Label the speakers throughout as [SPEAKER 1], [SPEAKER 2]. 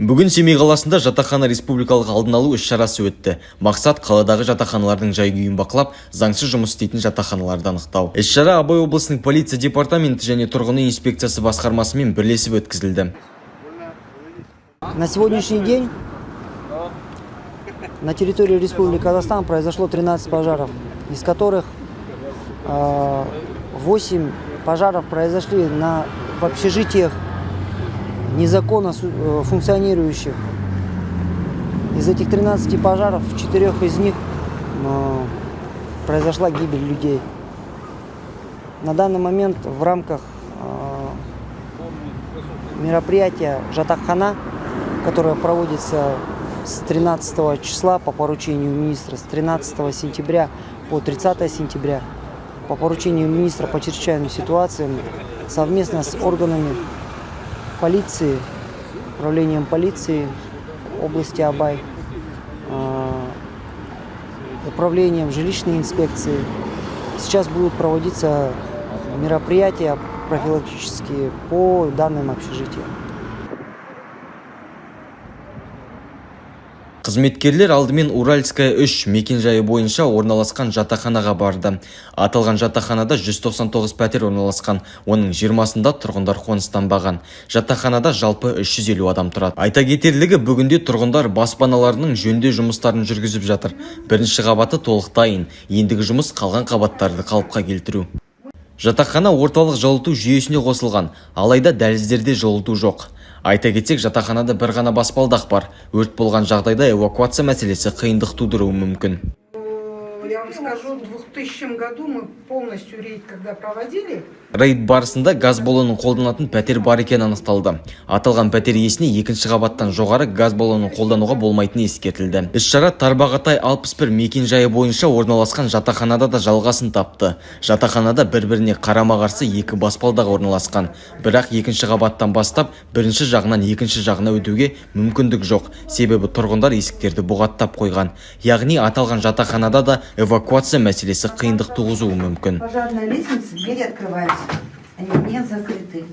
[SPEAKER 1] Бүгін Семей қаласында жатақхана республикалық алдын алу іс-шарасы өтті. Мақсат қаладағы жатақханалардың жай-күйін бақылап, заңсыз жұмыс істейтін жатақханаларды анықтау. Іс-шара Абай облысының полиция департаменті және тұрғын үй инспекциясы басқармасымен бірлесіп өткізілді.
[SPEAKER 2] На сегодняшний день на территории Республики Казахстан произошло 13 пожаров, из которых 8 пожаров произошли в общежитиях незаконно функционирующих. Из этих 13 пожаров, в 4 из них произошла гибель людей. На данный момент в рамках мероприятия «Жатақхана», которое проводится с 13 числа по поручению министра, с 13 сентября по 30 сентября, по поручению министра по чрезвычайным ситуациям, совместно с органами полиции, управлением полиции области Абай, управлением жилищной инспекции. Сейчас будут проводиться мероприятия профилактические по данным общежитиям.
[SPEAKER 1] Қызметкерлер алдымен Уральская 3 мекенжайы бойынша орналасқан жатақханаға барды. Аталған жатақханада 199 пәтер орналасқан, оның 20-сында тұрғындар қоныстанбаған. Жатақханада жалпы 350 адам тұрады. Айта кетерлігі, бүгінде тұрғындар баспаналарының жөнде жұмыстарын жүргізіп жатыр. Бірінші қабаты толық дайын, ендігі жұмыс қалған қабаттарды қалыпқа келтіру. Жатақхана орталық жылыту жүйесіне қосылған, алайда дәліздерде жылыту жоқ. Айта кетсек, жатақханада бір ғана баспалдақ бар. Өрт болған жағдайда эвакуация мәселесі қиындық тудыруы мүмкін.
[SPEAKER 3] Я вам скажу, в 2000 году мы полностью рейд когда проводили.
[SPEAKER 1] Рейд барысында газ баллонын қолданатын пәтер бар екені анықталды. Аталған пәтер иесіне екінші қабаттан жоғары газ баллонын қолдануға болмайтыны ескертілді. Іс-шара Тарбағатай 61 мекенжайы бойынша орналасқан жатақханада да жалғасын тапты. Жатақханада бір-біріне қарама-қарсы 2 баспалдақ орналасқан. Бірақ екінші қабаттан бастап бірінші жағынан екінші жағына өтуге мүмкіндік жоқ. Себебі тұрғындар есіктерді бұғаттап қойған. Яғни аталған жатақханада да эвакуация мәселесі қиындық туғызуы мүмкін.
[SPEAKER 4] Пожарная лестница, двери открываются. Они не закрыты.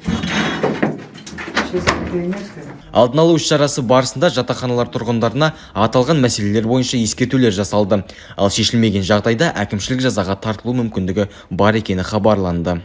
[SPEAKER 1] Алдын алу іс-шарасы барысында жатақханалар тұрғындарына аталған мәселелер бойынша ескертулер жасалды. Ал шешілмеген жағдайда әкімшілік жазаға тартылу мүмкіндігі бар екені хабарланды.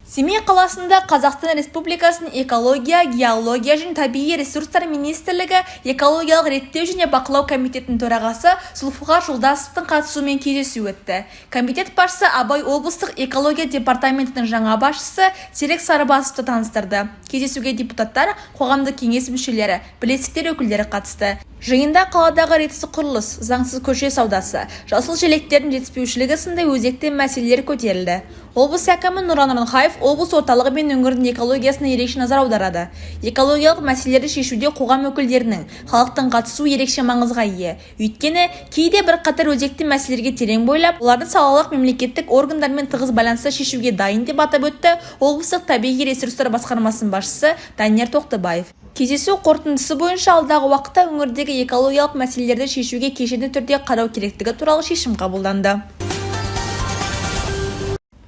[SPEAKER 5] Семей қаласында Қазақстан Республикасының экология, геология және табиғи ресурстар министрлігі экологиялық реттеу және бақылау комитетінің төрағасы Зұлфухар Жолдасовтың қатысуымен кездесу өтті. Комитет басшысы Абай облыстық экология департаментінің жаңа басшысы Серік Сарыбасовты таныстырды. Кездесуге депутаттар, қоғамдық кеңес мүшелері, бірлестіктер өкілдері қатысты. Жиында қаладағы ретсіз құрылыс, заңсыз көше саудасы, жасыл желектердің жетіспеушілігі сынды өзекті мәселелер көтерілді. Облыс әкімі Нұран Рынхаев облыс орталығы мен өңірдің экологиясына ерекше назар аударады. Экологиялық мәселелерді шешуде қоғам өкілдерінің, халықтың қатысу ерекше маңызға ие. Өйткені кейде бірқатар өзекті мәселелерге терең бойлап, оларды салалық мемлекеттік органдармен тығыз байланыста шешуге дайын деп атап өтті облыстық табиғи ресурстар басқармасының басшысы Данияр Тоқтыбаев. Кездесу қорытындысы бойынша алдағы уақытта өңірдегі экологиялық мәселелерді шешуге кешенді түрде қарау керектігі туралы шешім қабылданды.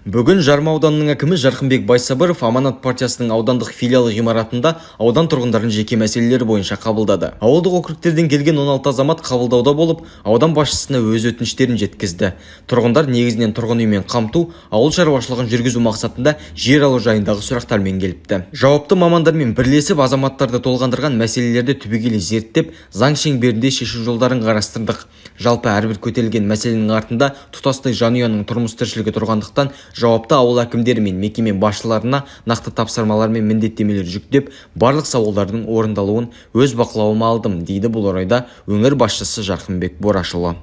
[SPEAKER 1] Бүгін Жарма ауданының әкімі Жарқынбек Байсабыров Аманат партиясының аудандық филиалы ғимаратында аудан тұрғындарын жеке мәселелері бойынша қабылдады. Ауылдық округтерден келген 16 азамат қабылдауда болып, аудан басшысына өз өтініштерін жеткізді. Тұрғындар негізінен тұрғын үймен қамту, ауыл шаруашылығын жүргізу мақсатында жер алу жайындағы сұрақтармен келіпті. Жауапты мамандармен бірлесіп азаматтарды толғандырған мәселелерді түбегейлі зерттеп, заң шеңберінде шешу жолдарын қарастырдық. Жалпы әрбір көтерілген мәселенің артында тұтастай жанұяның тұрмыс-тіршілігі тұрғандықтан жауапты ауыл әкімдері мен мекеме басшыларына нақты тапсырмалар мен міндеттемелер жүктеп, барлық сауалдардың орындалуын өз бақылауыма алдым, дейді бұл орайда өңір басшысы Жарқынбек Борашұлы.